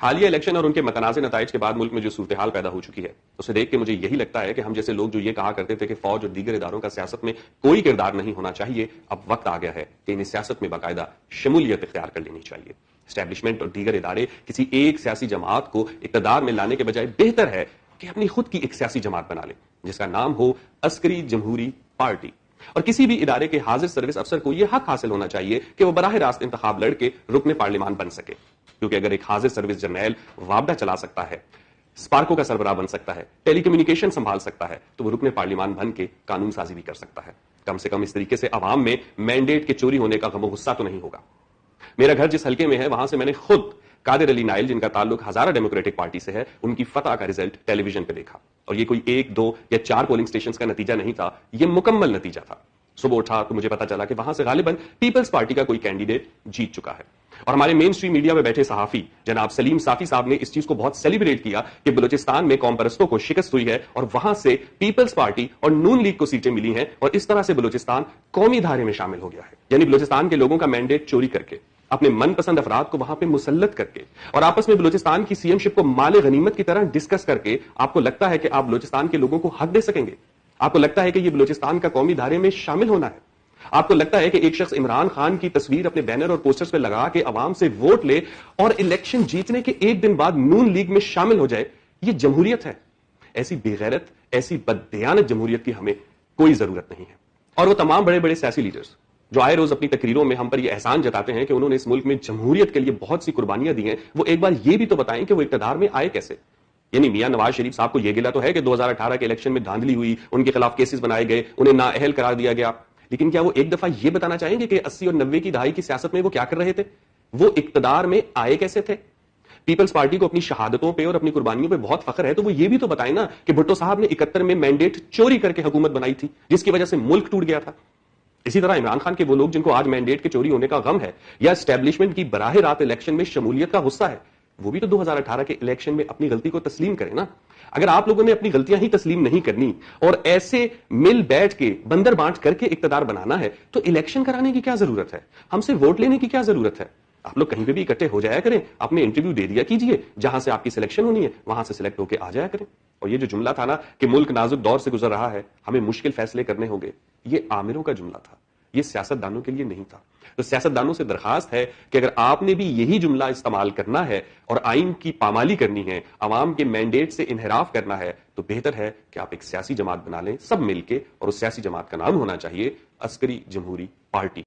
حالیہ الیکشن اور ان کے متنازع نتائج کے بعد ملک میں جو صورتحال پیدا ہو چکی ہے اسے دیکھ کے مجھے یہی لگتا ہے کہ ہم جیسے لوگ جو یہ کہا کرتے تھے کہ فوج اور دیگر اداروں کا سیاست میں کوئی کردار نہیں ہونا چاہیے، اب وقت آ گیا ہے کہ انہیں سیاست میں باقاعدہ شمولیت اختیار کر لینی چاہیے۔ اسٹیبلشمنٹ اور دیگر ادارے کسی ایک سیاسی جماعت کو اقتدار میں لانے کے بجائے بہتر ہے کہ اپنی خود کی ایک سیاسی جماعت بنا لیں جس کا نام ہو عسکری جمہوری پارٹی، اور کسی بھی ادارے کے حاضر سروس افسر کو یہ حق حاصل ہونا چاہیے کہ وہ براہ راست انتخاب لڑ کے رکن پارلیمان بن سکے، کیونکہ اگر ایک حاضر سروس جرنیل وابڈہ چلا سکتا ہے، اسپارکو کا سربراہ بن سکتا ہے، ٹیلی کمیونیکیشن سنبھال سکتا ہے، تو وہ رکن پارلیمان بن کے قانون سازی بھی کر سکتا ہے۔ کم سے کم اس طریقے سے عوام میں مینڈیٹ کے چوری ہونے کا غم و غصہ تو نہیں ہوگا۔ میرا گھر جس حلقے میں ہے وہاں سے میں نے خود قادر علی نائل، جن کا تعلق ہزارہ ڈیموکریٹک پارٹی سے ہے، ان کی فتح کا رزلٹ ٹیلی ویژن پہ دیکھا، اور یہ کوئی 1 2 یا 4 پولنگ سٹیشنز کا نتیجہ نہیں تھا، یہ مکمل نتیجہ تھا۔ صبح اٹھا تو مجھے پتا چلا کہ وہاں سے غالباً پیپلز پارٹی کا کوئی کینڈیڈیٹ جیت چکا ہے، اور ہمارے مین سٹریم میڈیا میں بیٹھے صحافی جناب سلیم صافی صاحب نے اس چیز کو بہت سیلیبریٹ کیا کہ بلوچستان میں قوم پرستوں کو شکست ہوئی ہے اور وہاں سے پیپلز پارٹی اور نون لیگ کو سیٹیں ملی ہیں، اور اس طرح سے بلوچستان قومی دھارے میں شامل ہو گیا ہے۔ یعنی بلوچستان کے لوگوں کا مینڈیٹ چوری کر کے، اپنے من پسند افراد کو وہاں پہ مسلط کر کے، اور آپس میں بلوچستان کی سی ایم شپ کو مال غنیمت کی طرح ڈسکس کر کے، آپ کو لگتا ہے کہ آپ بلوچستان کے لوگوں کو حق دے سکیں گے؟ آپ کو لگتا ہے کہ یہ بلوچستان کا قومی دھارے میں شامل ہونا ہے؟ آپ کو لگتا ہے کہ ایک شخص عمران خان کی تصویر اپنے بینر اور پوسٹرز پہ لگا کے عوام سے ووٹ لے اور الیکشن جیتنے کے 1 دن بعد نون لیگ میں شامل ہو جائے؟ یہ جمہوریت ہے؟ ایسی بے غیرت، ایسی بددیانت جمہوریت کی ہمیں کوئی ضرورت نہیں ہے۔ اور وہ تمام بڑے بڑے سیاسی لیڈرز جو آئے روز اپنی تقریروں میں ہم پر یہ احسان جتاتے ہیں کہ انہوں نے اس ملک میں جمہوریت کے لیے بہت سی قربانیاں دی ہیں، وہ ایک بار یہ بھی تو بتائیں کہ وہ اقتدار میں آئے کیسے؟ یعنی میاں نواز شریف صاحب کو یہ گلہ تو ہے کہ 2018 کے الیکشن میں دھاندلی ہوئی، ان کے خلاف کیسز بنائے گئے، انہیں نااہل قرار دیا گیا، لیکن کیا وہ ایک دفعہ یہ بتانا چاہیں گے کہ 80 اور 90 کی دہائی کی سیاست میں وہ کیا کر رہے تھے؟ وہ اقتدار میں آئے کیسے تھے؟ پیپلز پارٹی کو اپنی شہادتوں پہ اور اپنی قربانیوں پہ بہت فخر ہے، تو وہ یہ بھی تو بتائیں نا کہ بھٹو صاحب نے 71 میں مینڈیٹ چوری کر کے حکومت بنائی تھی جس کی وجہ سے ملک ٹوٹ گیا تھا۔ اسی طرح عمران خان کے وہ لوگ جن کو آج مینڈیٹ کے چوری ہونے کا غم ہے یا اسٹیبلشمنٹ کی براہ راست الیکشن میں شمولیت کا غصہ ہے، وہ بھی تو 2018 کے الیکشن میں اپنی غلطی کو تسلیم کریں نا۔ اگر آپ لوگوں نے اپنی غلطیاں ہی تسلیم نہیں کرنی اور ایسے مل بیٹھ کے بندر بانٹ کر کے اقتدار بنانا ہے تو الیکشن کرانے کی کیا ضرورت ہے؟ ہم سے ووٹ لینے کی کیا ضرورت ہے؟ آپ لوگ کہیں پہ بھی اکٹھے ہو جایا کریں، اپنے انٹرویو دے دیا کیجئے، جہاں سے آپ کی سلیکشن ہونی ہے وہاں سے سلیکٹ ہو کے آ جایا کریں۔ اور یہ جو جملہ تھا نا کہ ملک نازک دور سے گزر رہا ہے، ہمیں مشکل فیصلے کرنے ہوں گے، یہ آمروں کا جملہ تھا، یہ سیاست دانوں کے لیے نہیں تھا۔ تو سیاست دانوں سے درخواست ہے کہ اگر آپ نے بھی یہی جملہ استعمال کرنا ہے اور آئین کی پامالی کرنی ہے، عوام کے مینڈیٹ سے انحراف کرنا ہے، تو بہتر ہے کہ آپ ایک سیاسی جماعت بنا لیں سب مل کے، اور اس سیاسی جماعت کا نام ہونا چاہیے عسکری جمہوری پارٹی۔